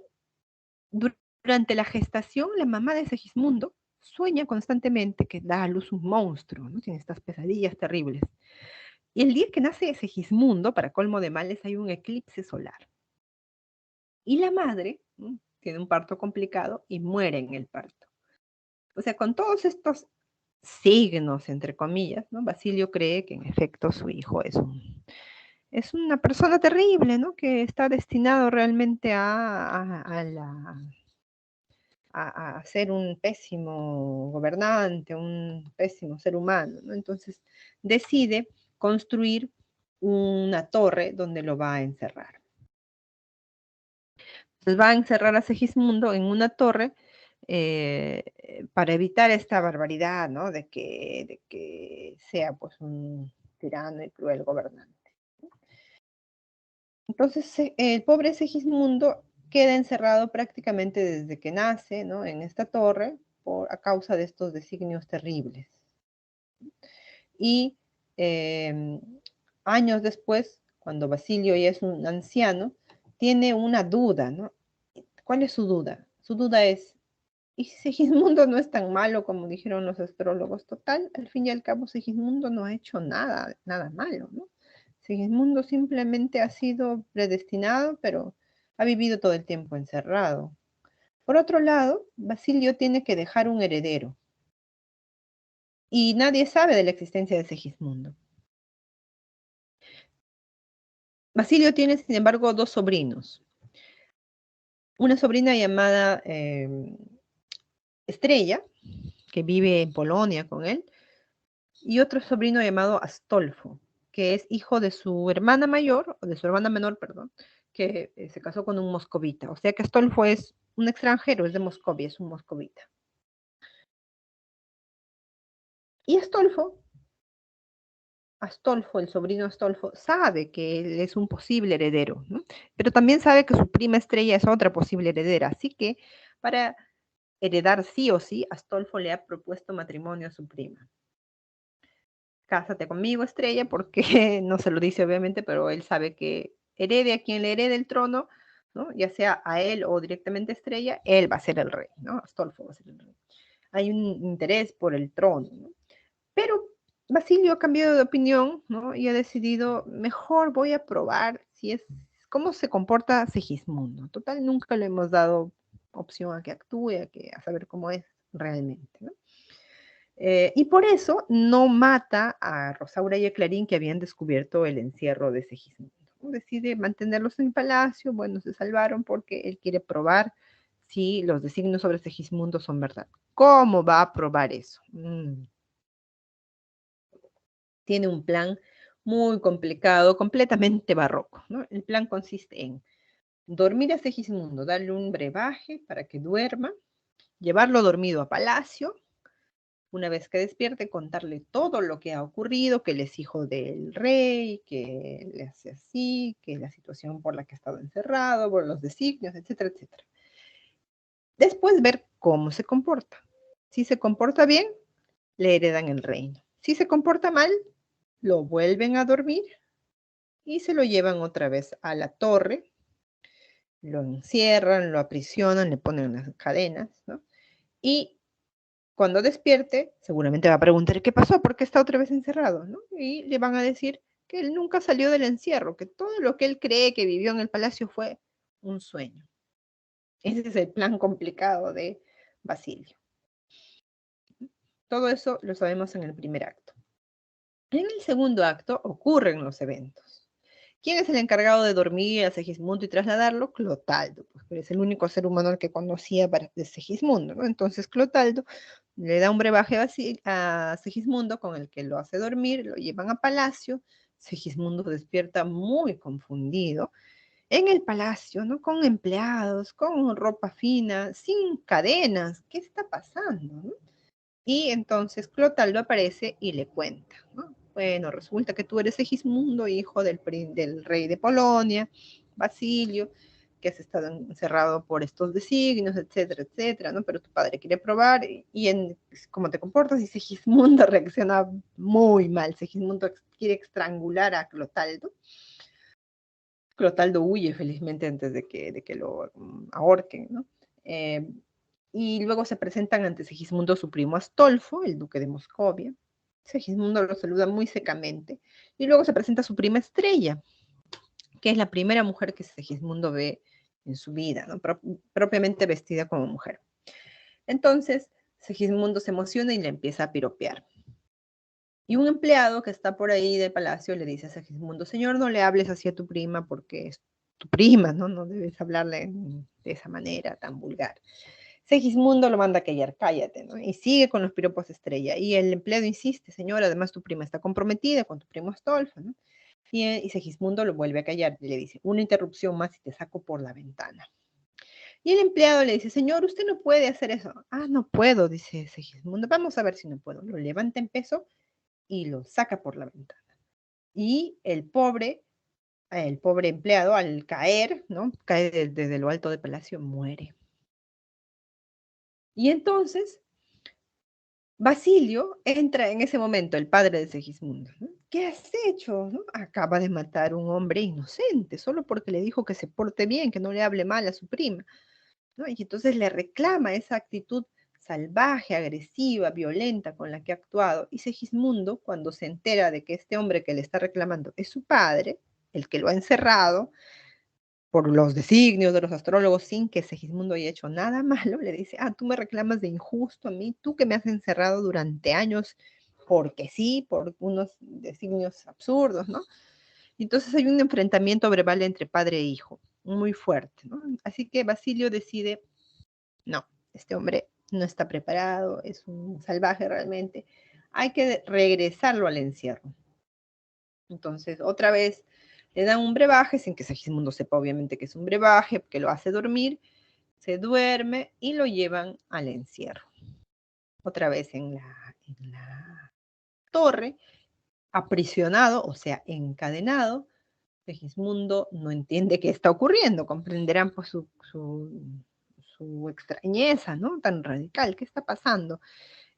durante la gestación, la mamá de Segismundo sueña constantemente que da a luz un monstruo, ¿no? Tiene estas pesadillas terribles. Y el día que nace Segismundo, para colmo de males, hay un eclipse solar. Y la madre, ¿no?, tiene un parto complicado y muere en el parto. O sea, con todos estos signos, entre comillas, ¿no? Basilio cree que en efecto su hijo es una persona terrible, ¿no? Que está destinado realmente a ser un pésimo gobernante, un pésimo ser humano, ¿no? Entonces decide construir una torre donde lo va a encerrar. Entonces va a encerrar a Segismundo en una torre para evitar esta barbaridad, ¿no? De que sea pues un tirano y cruel gobernante. Entonces el pobre Segismundo queda encerrado prácticamente desde que nace, ¿no?, en esta torre a causa de estos designios terribles. Y eh, años después, cuando Basilio ya es un anciano, tiene una duda, ¿no? ¿Cuál es su duda? Su duda es, ¿y si Segismundo no es tan malo como dijeron los astrólogos? Total, al fin y al cabo Segismundo no ha hecho nada malo, ¿no? Segismundo simplemente ha sido predestinado, pero ha vivido todo el tiempo encerrado. Por otro lado, Basilio tiene que dejar un heredero y nadie sabe de la existencia de Segismundo. Basilio tiene, sin embargo, dos sobrinos. Una sobrina llamada Estrella, que vive en Polonia con él, y otro sobrino llamado Astolfo, que es hijo de su hermana mayor, o de su hermana menor, perdón, que se casó con un moscovita. O sea que Astolfo es un extranjero, es de Moscovia, es un moscovita. Y Astolfo, el sobrino Astolfo, sabe que él es un posible heredero, ¿no? Pero también sabe que su prima Estrella es otra posible heredera. Así que para heredar sí o sí, Astolfo le ha propuesto matrimonio a su prima. Cásate conmigo, Estrella, porque no se lo dice obviamente, pero él sabe que herede a quien le herede el trono, ¿no? Ya sea a él o directamente a Estrella, él va a ser el rey, ¿no? Astolfo va a ser el rey. Hay un interés por el trono, ¿no? Pero Basilio ha cambiado de opinión, ¿no? Y ha decidido, mejor voy a probar si es, cómo se comporta Segismundo. Total, nunca le hemos dado opción a que actúe, a saber cómo es realmente, ¿no? Y por eso no mata a Rosaura y a Clarín, que habían descubierto el encierro de Segismundo. Decide mantenerlos en el palacio, bueno, se salvaron porque él quiere probar si los designios sobre Segismundo son verdad. ¿Cómo va a probar eso? Tiene un plan muy complicado, completamente barroco, ¿no? El plan consiste en dormir a Segismundo, darle un brebaje para que duerma, llevarlo dormido a palacio. Una vez que despierte, contarle todo lo que ha ocurrido, que él es hijo del rey, que le hace así, que la situación por la que ha estado encerrado, por los designios, etcétera, etcétera. Después ver cómo se comporta. Si se comporta bien, le heredan el reino. Si se comporta mal, lo vuelven a dormir y se lo llevan otra vez a la torre, lo encierran, lo aprisionan, le ponen las cadenas, ¿no? Y cuando despierte, seguramente va a preguntar qué pasó, por qué está otra vez encerrado, ¿no? Y le van a decir que él nunca salió del encierro, que todo lo que él cree que vivió en el palacio fue un sueño. Ese es el plan complicado de Basilio. Todo eso lo sabemos en el primer acto. En el segundo acto ocurren los eventos. ¿Quién es el encargado de dormir a Segismundo y trasladarlo? Clotaldo, porque es el único ser humano al que conocía de Segismundo, ¿no? Entonces Clotaldo le da un brebaje a Segismundo con el que lo hace dormir, lo llevan a palacio. Segismundo despierta muy confundido en el palacio, ¿no? Con empleados, con ropa fina, sin cadenas. ¿Qué está pasando, no? Y entonces Clotaldo aparece y le cuenta, ¿no? Bueno, resulta que tú eres Segismundo, hijo del rey de Polonia, Basilio, que has estado encerrado por estos designios, etcétera, etcétera, ¿no? Pero tu padre quiere probar cómo te comportas y Segismundo reacciona muy mal. Segismundo quiere estrangular a Clotaldo. Clotaldo huye felizmente antes de que lo ahorquen, ¿no? Y luego se presentan ante Segismundo su primo Astolfo, el duque de Moscovia. Segismundo lo saluda muy secamente. Y luego se presenta su prima Estrella, que es la primera mujer que Segismundo ve en su vida, ¿no? Propiamente vestida como mujer. Entonces, Segismundo se emociona y le empieza a piropear. Y un empleado que está por ahí del palacio le dice a Segismundo, señor, no le hables así a tu prima porque es tu prima, ¿no? No debes hablarle de esa manera tan vulgar. Segismundo lo manda a callar, cállate, ¿no? Y sigue con los piropos Estrella. Y el empleado insiste, señor, además tu prima está comprometida con tu primo Astolfo, ¿no? Y Segismundo lo vuelve a callar y le dice, una interrupción más y te saco por la ventana. Y el empleado le dice, señor, usted no puede hacer eso. Ah, no puedo, dice Segismundo. Vamos a ver si no puedo. Lo levanta en peso y lo saca por la ventana. Y el pobre empleado, al caer, ¿no? Cae desde lo alto del palacio, muere. Y entonces Basilio entra en ese momento, el padre de Segismundo, ¿no? ¿Qué has hecho? ¿No? Acaba de matar a un hombre inocente, solo porque le dijo que se porte bien, que no le hable mal a su prima, ¿no? Y entonces le reclama esa actitud salvaje, agresiva, violenta con la que ha actuado. Y Segismundo, cuando se entera de que este hombre que le está reclamando es su padre, el que lo ha encerrado, por los designios de los astrólogos, sin que Segismundo haya hecho nada malo, le dice, ah, tú me reclamas de injusto a mí, tú que me has encerrado durante años, porque sí, por unos designios absurdos, ¿no? Entonces hay un enfrentamiento verbal entre padre e hijo, muy fuerte, ¿no? Así que Basilio decide, no, este hombre no está preparado, es un salvaje realmente, hay que regresarlo al encierro. Entonces, otra vez le dan un brebaje, sin que Segismundo sepa obviamente que es un brebaje, que lo hace dormir, se duerme y lo llevan al encierro. Otra vez en la torre, aprisionado, o sea, encadenado. Segismundo no entiende qué está ocurriendo, comprenderán pues su extrañeza, ¿no? Tan radical, ¿qué está pasando?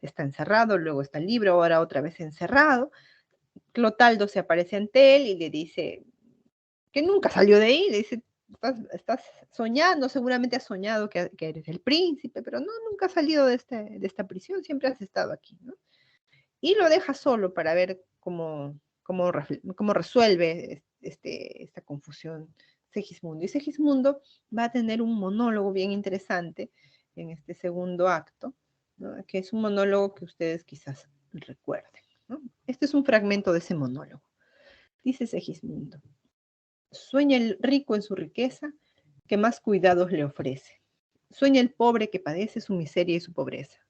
Está encerrado, luego está libre, ahora otra vez encerrado. Clotaldo se aparece ante él y le dice que nunca salió de ahí, le dice, estás soñando, seguramente has soñado que eres el príncipe, pero no, nunca has salido de esta prisión, siempre has estado aquí, ¿no? Y lo deja solo para ver cómo resuelve esta confusión Segismundo. Y Segismundo va a tener un monólogo bien interesante en este segundo acto, ¿no? Que es un monólogo que ustedes quizás recuerden, ¿no? Este es un fragmento de ese monólogo. Dice Segismundo: sueña el rico en su riqueza, que más cuidados le ofrece. Sueña el pobre que padece su miseria y su pobreza.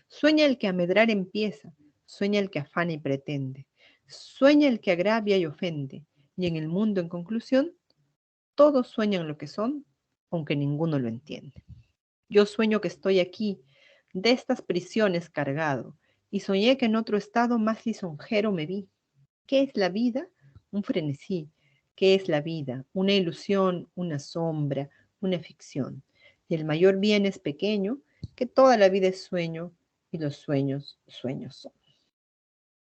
Sueña el que a medrar empieza, sueña el que afana y pretende. Sueña el que agravia y ofende. Y en el mundo, en conclusión, todos sueñan lo que son, aunque ninguno lo entiende. Yo sueño que estoy aquí, de estas prisiones cargado, y soñé que en otro estado más lisonjero me vi. ¿Qué es la vida? Un frenesí. ¿Qué es la vida? Una ilusión, una sombra, una ficción. Y el mayor bien es pequeño, que toda la vida es sueño, y los sueños, sueños son.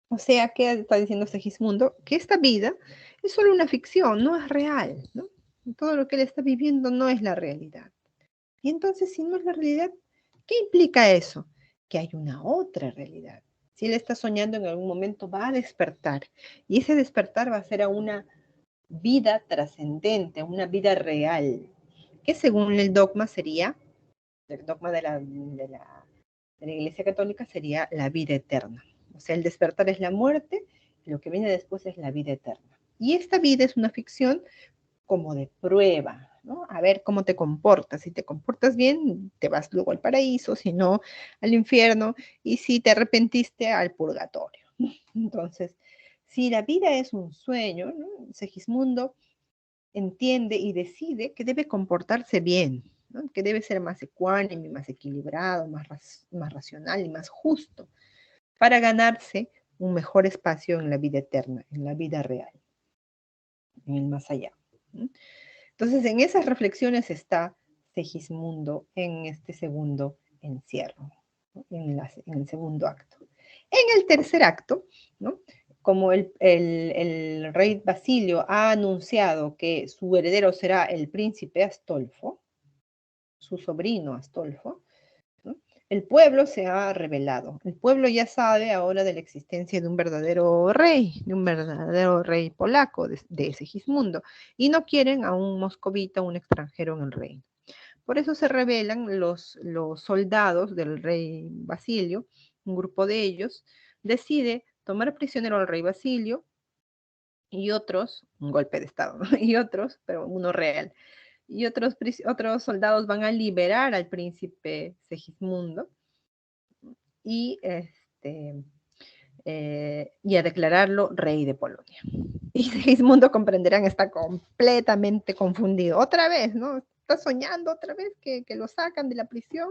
O sea, ¿qué está diciendo Segismundo? Que esta vida es solo una ficción, no es real, ¿no? Todo lo que él está viviendo no es la realidad. Y entonces, si no es la realidad, ¿qué implica eso? Que hay una otra realidad. Si él está soñando en algún momento, va a despertar. Y ese despertar va a ser a una vida trascendente, a una vida real, que según el dogma sería, el dogma de la Iglesia Católica sería la vida eterna. O sea, el despertar es la muerte, y lo que viene después es la vida eterna. Y esta vida es una ficción como de prueba, ¿no? A ver cómo te comportas. Si te comportas bien, te vas luego al paraíso, si no, al infierno, y si te arrepentiste, al purgatorio. Entonces, si la vida es un sueño, ¿no? Segismundo entiende y decide que debe comportarse bien, ¿no? Que debe ser más ecuánime, más equilibrado, más racional y más justo, para ganarse un mejor espacio en la vida eterna, en la vida real, en el más allá. ¿No? Entonces, en esas reflexiones está Segismundo en este segundo encierro, ¿no? En el segundo acto. En el tercer acto, ¿no? Como el rey Basilio ha anunciado que su heredero será el príncipe Astolfo, su sobrino Astolfo, ¿no? El pueblo se ha rebelado. El pueblo ya sabe ahora de la existencia de un verdadero rey polaco, de Segismundo, y no quieren a un moscovita, un extranjero en el reino. Por eso se rebelan los soldados del rey Basilio, un grupo de ellos, decide tomar prisionero al rey Basilio y otros, un golpe de estado, ¿no? Y otros, pero uno real, y otros soldados van a liberar al príncipe Segismundo y, y a declararlo rey de Polonia. Y Segismundo, comprenderán, está completamente confundido. Otra vez, ¿no? Está soñando otra vez que lo sacan de la prisión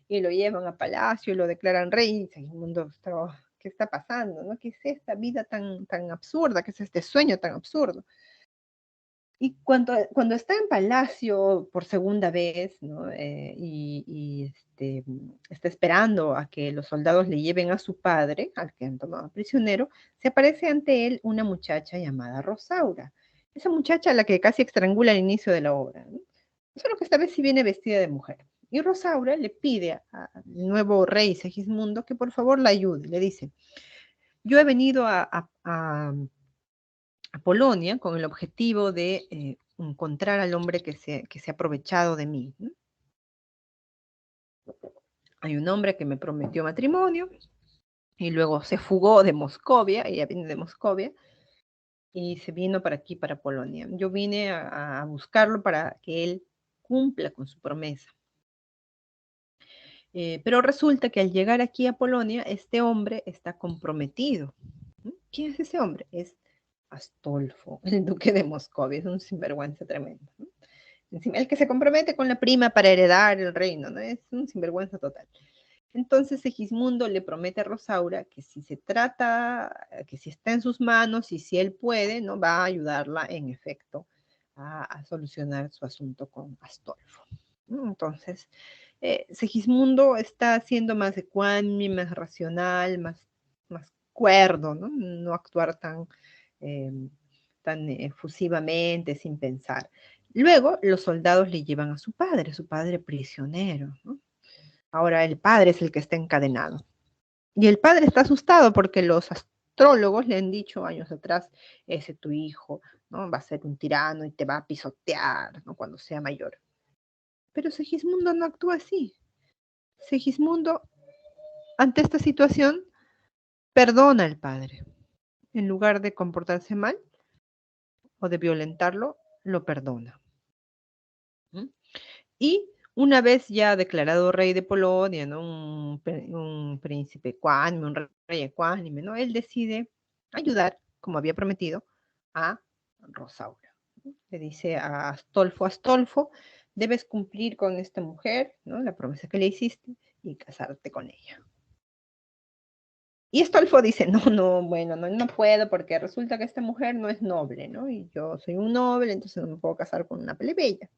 y lo llevan a palacio y lo declaran rey. Y Segismundo está, oh, ¿qué está pasando? ¿No? ¿Qué es esta vida tan absurda? ¿Qué es este sueño tan absurdo? Y cuando está en palacio por segunda vez, ¿no? Está esperando a que los soldados le lleven a su padre, al que han tomado prisionero, se aparece ante él una muchacha llamada Rosaura. Esa muchacha a la que casi estrangula al inicio de la obra, ¿no? Solo que esta vez sí viene vestida de mujer. Y Rosaura le pide al nuevo rey Segismundo que por favor la ayude. Le dice, yo he venido a Polonia con el objetivo de encontrar al hombre que se ha aprovechado de mí, ¿no? Hay un hombre que me prometió matrimonio y luego se fugó de Moscovia, ella viene de Moscovia, y se vino para aquí, para Polonia. Yo vine a buscarlo para que él cumpla con su promesa. Pero resulta que al llegar aquí a Polonia, este hombre está comprometido. ¿Quién es ese hombre? Es Astolfo, el duque de Moscovia, es un sinvergüenza tremendo, ¿no? Encima, el que se compromete con la prima para heredar el reino, ¿no? Es un sinvergüenza total. Entonces Segismundo le promete a Rosaura que si se trata, que si está en sus manos y si él puede, ¿no? Va a ayudarla en efecto a solucionar su asunto con Astolfo. ¿No? Entonces, Segismundo está siendo más ecuánime, más racional, más cuerdo, ¿no? No actuar eh, tan efusivamente, sin pensar. Luego, los soldados le llevan a su padre prisionero, ¿no? Ahora el padre es el que está encadenado. Y el padre está asustado porque los astrólogos le han dicho años atrás, ese tu hijo, ¿no? Va a ser un tirano y te va a pisotear, ¿no? Cuando sea mayor. Pero Segismundo no actúa así. Segismundo, ante esta situación, perdona al padre. En lugar de comportarse mal o de violentarlo, lo perdona. ¿Mm? Y una vez ya declarado rey de Polonia, ¿no? Un príncipe ecuánime, un rey ecuánime, ¿no? Él decide ayudar, como había prometido, a Rosaura. Le dice a Astolfo, Astolfo, debes cumplir con esta mujer, ¿no? La promesa que le hiciste y casarte con ella. Y Astolfo dice, no, no, bueno, no, no puedo porque resulta que esta mujer no es noble, ¿no? Y yo soy un noble, entonces no me puedo casar con una plebeya.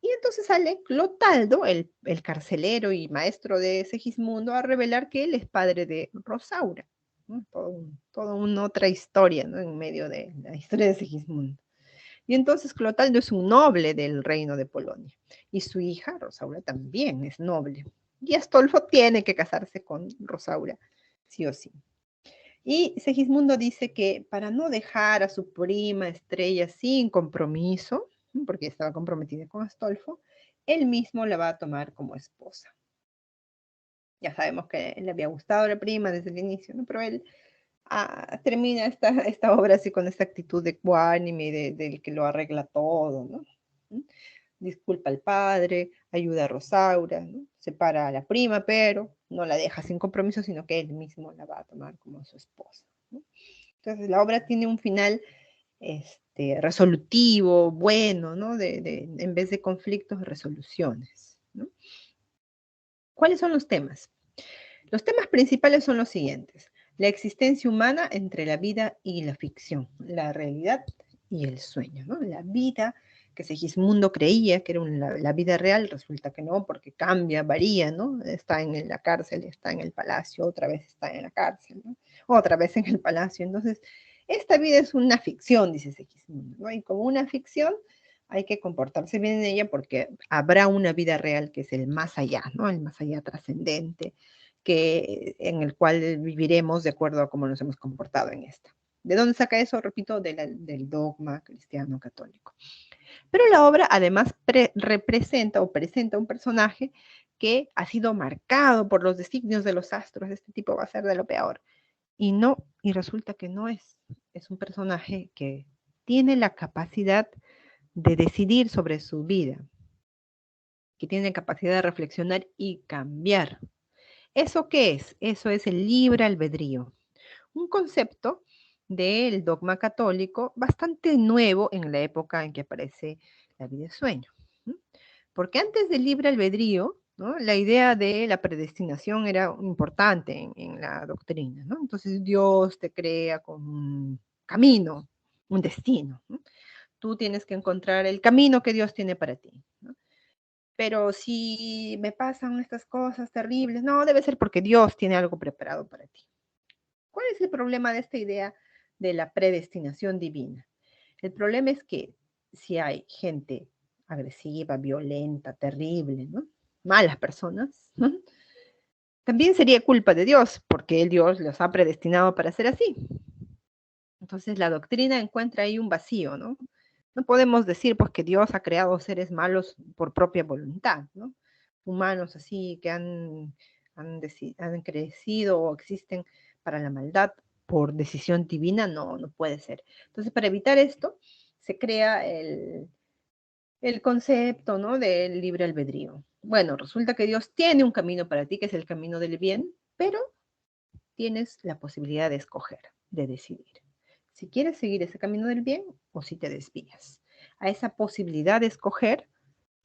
Y entonces sale Clotaldo, el carcelero y maestro de Segismundo, a revelar que él es padre de Rosaura. ¿No? Toda una otra historia, ¿no? En medio de la historia de Segismundo. Y entonces Clotaldo es un noble del reino de Polonia. Y su hija, Rosaura, también es noble. Y Astolfo tiene que casarse con Rosaura, sí o sí. Y Segismundo dice que para no dejar a su prima Estrella sin compromiso, porque estaba comprometida con Astolfo, él mismo la va a tomar como esposa. Ya sabemos que le había gustado la prima desde el inicio, ¿no? Pero él termina esta obra así con esta actitud de ecuánime, del que lo arregla todo, ¿no? Disculpa al padre, ayuda a Rosaura, ¿no? Separa a la prima, pero no la deja sin compromiso, sino que él mismo la va a tomar como su esposa, ¿no? Entonces la obra tiene un final resolutivo, bueno, ¿no? En vez de conflictos, resoluciones, ¿no? ¿Cuáles son los temas? Los temas principales son los siguientes: la existencia humana entre la vida y la ficción, la realidad y el sueño, ¿no? La vida que Segismundo creía que era la vida real, resulta que no, porque cambia, varía, ¿no? Está en la cárcel, está en el palacio, otra vez está en la cárcel, ¿no? Otra vez en el palacio. Entonces, esta vida es una ficción, dice Segismundo, ¿no? Y como una ficción, hay que comportarse bien en ella porque habrá una vida real que es el más allá, ¿no? El más allá trascendente, en el cual viviremos de acuerdo a cómo nos hemos comportado en esta. ¿De dónde saca eso? Repito, del dogma cristiano católico. Pero la obra además representa o presenta un personaje que ha sido marcado por los designios de los astros. Este tipo va a ser de lo peor. Y resulta que no es. Es un personaje que tiene la capacidad de decidir sobre su vida, que tiene capacidad de reflexionar y cambiar. ¿Eso qué es? Eso es el libre albedrío, un concepto del dogma católico bastante nuevo en la época en que aparece la vida de sueño. Porque antes del libre albedrío, ¿no? La idea de la predestinación era importante en la doctrina, ¿no? Entonces Dios te crea con un camino, un destino, ¿no? Tú tienes que encontrar el camino que Dios tiene para ti, ¿no? Pero si me pasan estas cosas terribles, no, debe ser porque Dios tiene algo preparado para ti. ¿Cuál es el problema de esta idea de la predestinación divina? El problema es que si hay gente agresiva, violenta, terrible, ¿no? Malas personas, ¿no? También sería culpa de Dios, porque el Dios los ha predestinado para ser así. Entonces la doctrina encuentra ahí un vacío, ¿no? No podemos decir pues que Dios ha creado seres malos por propia voluntad, ¿no? Humanos así que han crecido o existen para la maldad por decisión divina, no, no puede ser. Entonces, para evitar esto, se crea el concepto, ¿no? Del libre albedrío. Bueno, resulta que Dios tiene un camino para ti, que es el camino del bien, pero tienes la posibilidad de escoger, de decidir. Si quieres seguir ese camino del bien o si te desvías. A esa posibilidad de escoger,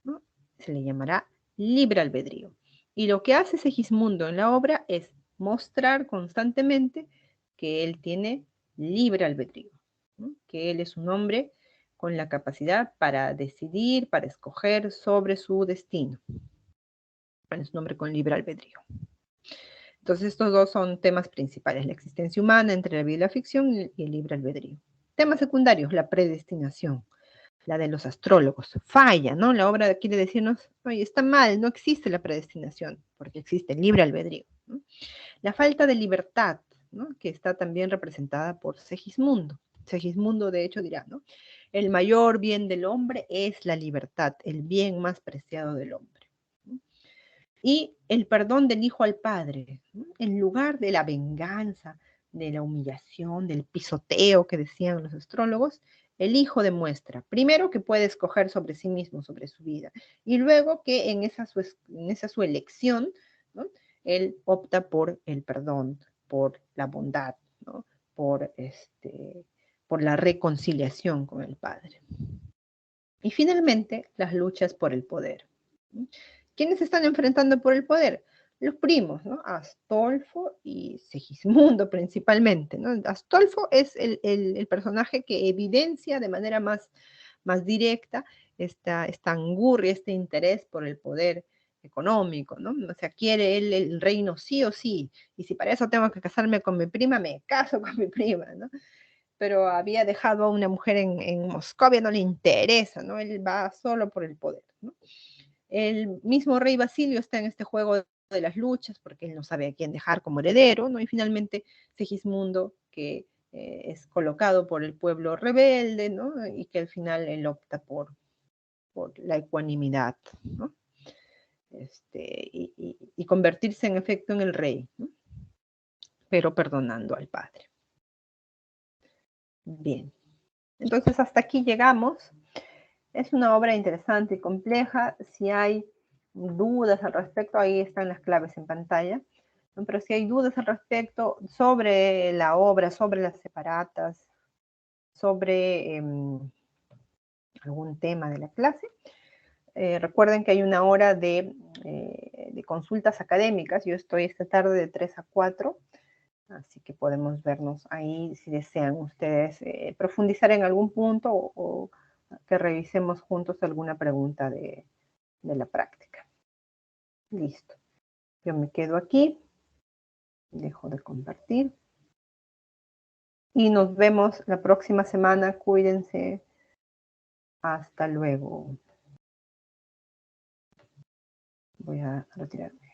¿no?, se le llamará libre albedrío. Y lo que hace Segismundo en la obra es mostrar constantemente que él tiene libre albedrío, ¿no?, que él es un hombre con la capacidad para decidir, para escoger sobre su destino. Es un hombre con libre albedrío. Entonces estos dos son temas principales, la existencia humana entre la vida y la ficción y el libre albedrío. Temas secundarios, la predestinación, la de los astrólogos. Falla, ¿no? La obra quiere decirnos, oye, está mal, no existe la predestinación, porque existe el libre albedrío, ¿no? La falta de libertad, ¿no?, que está también representada por Segismundo. Segismundo, de hecho, dirá, ¿no?, el mayor bien del hombre es la libertad, el bien más preciado del hombre, ¿no? Y el perdón del hijo al padre, ¿no?, en lugar de la venganza, de la humillación, del pisoteo que decían los astrólogos, el hijo demuestra, primero, que puede escoger sobre sí mismo, sobre su vida, y luego que en esa su elección, ¿no?, él opta por el perdón, por la bondad, ¿no?, por, por la reconciliación con el Padre. Y finalmente, las luchas por el poder. ¿Quiénes se están enfrentando por el poder? Los primos, ¿no? Astolfo y Segismundo principalmente, ¿no? Astolfo es el personaje que evidencia de manera más directa esta angurria, este interés por el poder económico, ¿no? O sea, quiere él el reino sí o sí, y si para eso tengo que casarme con mi prima, me caso con mi prima, ¿no? Pero había dejado a una mujer en Moscovia, no le interesa, ¿no? Él va solo por el poder, ¿no? El mismo rey Basilio está en este juego de las luchas porque él no sabe a quién dejar como heredero, ¿no? Y finalmente Segismundo, que es colocado por el pueblo rebelde, ¿no? Y que al final él opta por la ecuanimidad, ¿no? Y convertirse en efecto en el rey, ¿no?, pero perdonando al padre. Bien, entonces hasta aquí llegamos. Es una obra interesante y compleja. Si hay dudas al respecto, ahí están las claves en pantalla. Pero si hay dudas al respecto sobre la obra, sobre las separatas, sobre algún tema de la clase, recuerden que hay una hora de consultas académicas. Yo estoy esta tarde de 3 a 4, así que podemos vernos ahí si desean ustedes profundizar en algún punto o que revisemos juntos alguna pregunta de la práctica. Listo. Yo me quedo aquí. Dejo de compartir. Y nos vemos la próxima semana. Cuídense. Hasta luego. Voy a retirarme.